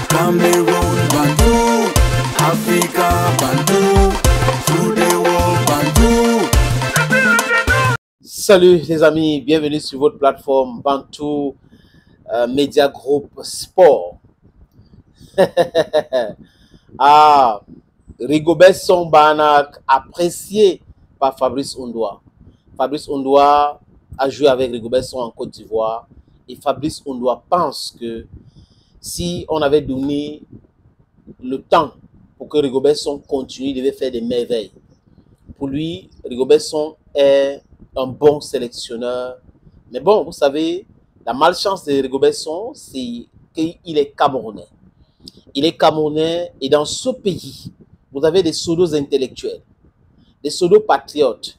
Cameroon Bantou, Africa Bantou, through the world Bantou. Salut les amis, bienvenue sur votre plateforme Bantou Media Group Sport. Ah, Rigobert Song Banak, apprécié par Fabrice Ondoa. Fabrice Ondoa a joué avec Rigobert Song en Côte d'Ivoire et Fabrice Ondoa pense que si on avait donné le temps pour que Rigobert Song continue, il devait faire des merveilles. Pour lui, Rigobert Song est un bon sélectionneur. Mais bon, vous savez, la malchance de Rigobert Song, c'est qu'il est camerounais. Il est camerounais et dans ce pays, vous avez des pseudos intellectuels, des pseudos patriotes,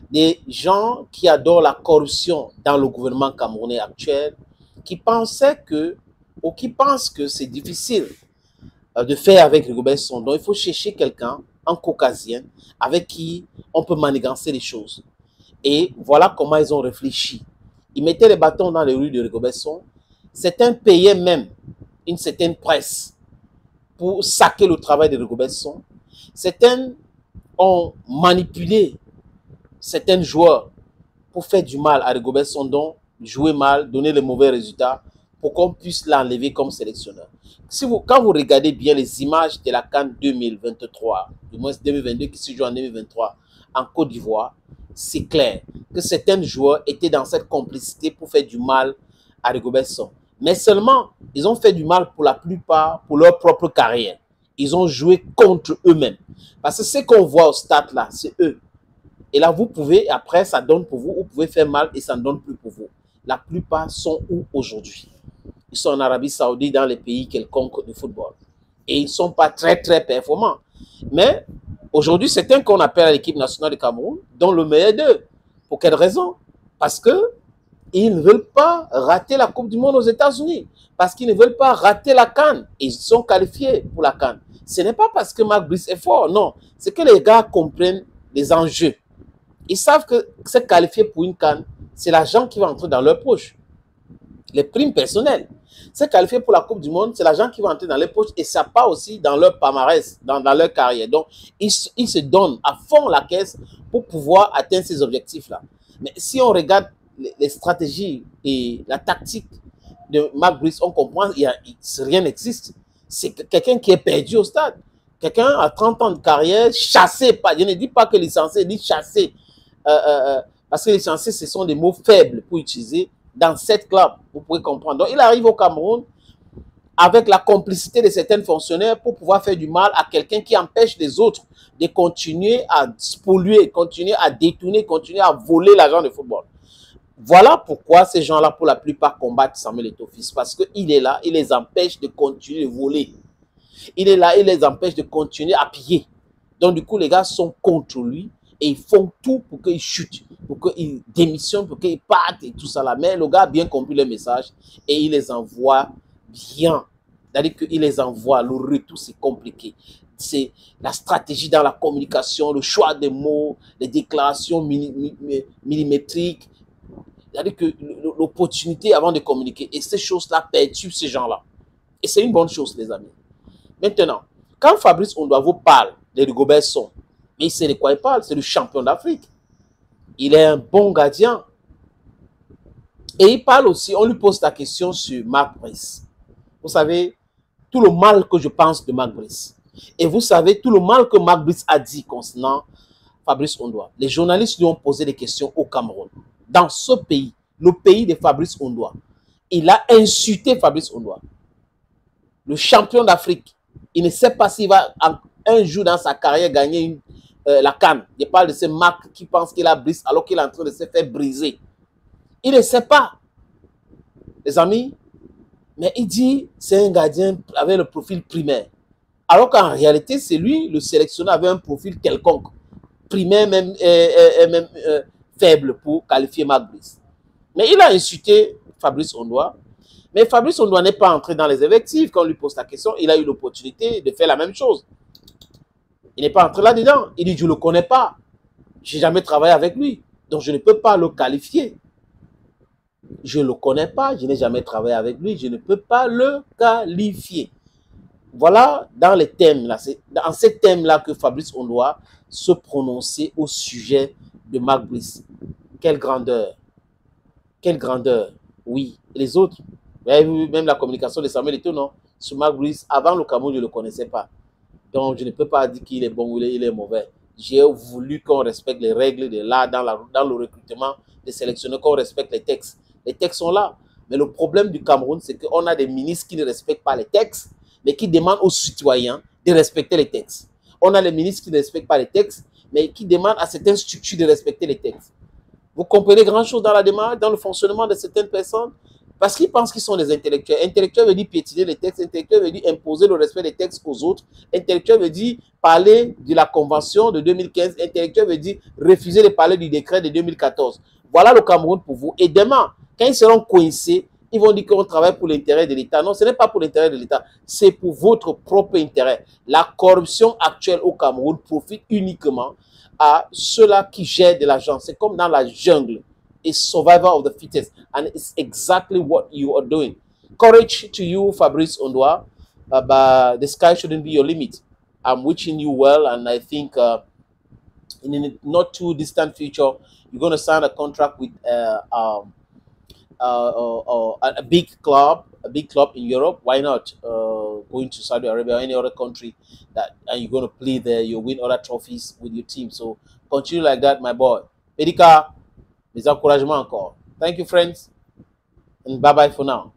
des gens qui adorent la corruption dans le gouvernement camerounais actuel, qui pensaient que, ou qui pensent que c'est difficile de faire avec Rigobert Song. Donc il faut chercher quelqu'un, un caucasien, avec qui on peut manigancer les choses. Et voilà comment ils ont réfléchi. Ils mettaient les bâtons dans les rues de Rigobert Song. Certains payaient même une certaine presse pour saquer le travail de Rigobert Song. Certains ont manipulé certains joueurs pour faire du mal à Rigobert Song, donc jouer mal, donner les mauvais résultats pour qu'on puisse l'enlever comme sélectionneur. Quand vous regardez bien les images de la CAN 2023, du moins 2022 qui se joue en 2023 en Côte d'Ivoire, c'est clair que certains joueurs étaient dans cette complicité pour faire du mal à Rigobert Song. Mais seulement, ils ont fait du mal pour la plupart, pour leur propre carrière. Ils ont joué contre eux-mêmes. Parce que ce qu'on voit au stade là, c'est eux. Et là, vous pouvez, après, ça donne pour vous, vous pouvez faire mal et ça ne donne plus pour vous. La plupart sont où aujourd'hui? Ils sont en Arabie Saoudite, dans les pays quelconques de football. Et ils ne sont pas très, très performants. Mais aujourd'hui, c'est un qu'on appelle à l'équipe nationale du Cameroun, dont le meilleur d'eux. Pour quelle raison? Parce qu'ils ne veulent pas rater la Coupe du Monde aux États-Unis. Parce qu'ils ne veulent pas rater la CAN. Ils sont qualifiés pour la CAN. Ce n'est pas parce que Marc Brice est fort, non. C'est que les gars comprennent les enjeux. Ils savent que c'est qualifié pour une CAN, c'est l'argent qui va entrer dans leur poche. Les primes personnelles. C'est qualifié pour la Coupe du Monde, c'est l'argent qui va entrer dans les poches et ça part aussi dans leur palmarès, dans leur carrière. Donc, ils se donnent à fond la caisse pour pouvoir atteindre ces objectifs-là. Mais si on regarde les stratégies et la tactique de Marc Brice, on comprend que rien n'existe. C'est quelqu'un qui est perdu au stade. Quelqu'un à 30 ans de carrière, chassé, je ne dis pas que licencié, je dis chassé. Parce que licencié, ce sont des mots faibles pour utiliser dans cette club, vous pouvez comprendre. Donc, il arrive au Cameroun avec la complicité de certains fonctionnaires pour pouvoir faire du mal à quelqu'un qui empêche les autres de continuer à polluer, continuer à détourner, continuer à voler l'argent de football. Voilà pourquoi ces gens-là, pour la plupart, combattent Samuel Eto'o-Fils. Parce qu'il est là, il les empêche de continuer de voler. Il est là, il les empêche de continuer à piller. Donc, du coup, les gars sont contre lui. Et ils font tout pour qu'il chute, pour qu'il démissionne, pour qu'il parte et tout ça là. Mais le gars a bien compris le message et il les envoie bien. C'est-à-dire qu'il les envoie, le retour c'est compliqué. C'est la stratégie dans la communication, le choix des mots, les déclarations millimétriques. C'est-à-dire que l'opportunité avant de communiquer. Et ces choses-là perturbent ces gens-là. Et c'est une bonne chose, les amis. Maintenant, quand Fabrice Ondoa vous parle de Rigobert Song, mais il sait de quoi il parle, c'est le champion d'Afrique. Il est un bon gardien. Et il parle aussi, on lui pose la question sur Marc Brice. Vous savez, tout le mal que je pense de Marc Brice. Et vous savez, tout le mal que Marc Brice a dit concernant Fabrice Ondoa. Les journalistes lui ont posé des questions au Cameroun. Dans ce pays, le pays de Fabrice Ondoa, il a insulté Fabrice Ondoa. Le champion d'Afrique. Il ne sait pas s'il va un jour dans sa carrière gagner la CAN. Je parle de ce Marc qui pense qu'il a brisé alors qu'il est en train de se faire briser. Il ne sait pas, les amis. Mais il dit c'est un gardien avec le profil primaire. Alors qu'en réalité, c'est lui, le sélectionneur, avait un profil quelconque. Primaire, même faible pour qualifier Marc Brice. Mais il a insulté Fabrice Ondoa. Mais Fabrice Ondoa n'est pas entré dans les effectifs. Quand on lui pose la question, il a eu l'opportunité de faire la même chose. Il n'est pas entré là-dedans. Il dit, je ne le connais pas. Je n'ai jamais travaillé avec lui. Donc, je ne peux pas le qualifier. Je ne le connais pas, je n'ai jamais travaillé avec lui, je ne peux pas le qualifier. Voilà dans les thèmes là, c'est dans ces thèmes-là que Fabrice Ondoa se prononcer au sujet de Marc Brice. Quelle grandeur! Quelle grandeur! Oui, et les autres, vous avez vu même la communication de Samuel Eto'o, non? Sur Marc Brice, avant le Cameroun, je ne le connaissais pas. Donc, je ne peux pas dire qu'il est bon ou il est mauvais. J'ai voulu qu'on respecte les règles de l'art dans le recrutement des sélectionneurs, qu'on respecte les textes. Les textes sont là. Mais le problème du Cameroun, c'est qu'on a des ministres qui ne respectent pas les textes, mais qui demandent aux citoyens de respecter les textes. On a les ministres qui ne respectent pas les textes, mais qui demandent à certaines structures de respecter les textes. Vous comprenez grand-chose dans la démarche, dans le fonctionnement de certaines personnes? Parce qu'ils pensent qu'ils sont des intellectuels. Intellectuel veut dire piétiner les textes. Intellectuel veut dire imposer le respect des textes aux autres. Intellectuel veut dire parler de la convention de 2015. Intellectuel veut dire refuser de parler du décret de 2014. Voilà le Cameroun pour vous. Et demain, quand ils seront coincés, ils vont dire qu'on travaille pour l'intérêt de l'État. Non, ce n'est pas pour l'intérêt de l'État. C'est pour votre propre intérêt. La corruption actuelle au Cameroun profite uniquement à ceux-là qui gèrent de l'argent. C'est comme dans la jungle. Is survival of the fittest, and it's exactly what you are doing. Courage to you, Fabrice Ondoa, but the sky shouldn't be your limit. I'm wishing you well, and I think in a not too distant future, you're going to sign a contract with a big club in Europe. Why not going to Saudi Arabia or any other country that and you're going to play there? You win other trophies with your team. So continue like that, my boy. Medica. Mes encouragements encore. Thank you, friends, and bye-bye for now.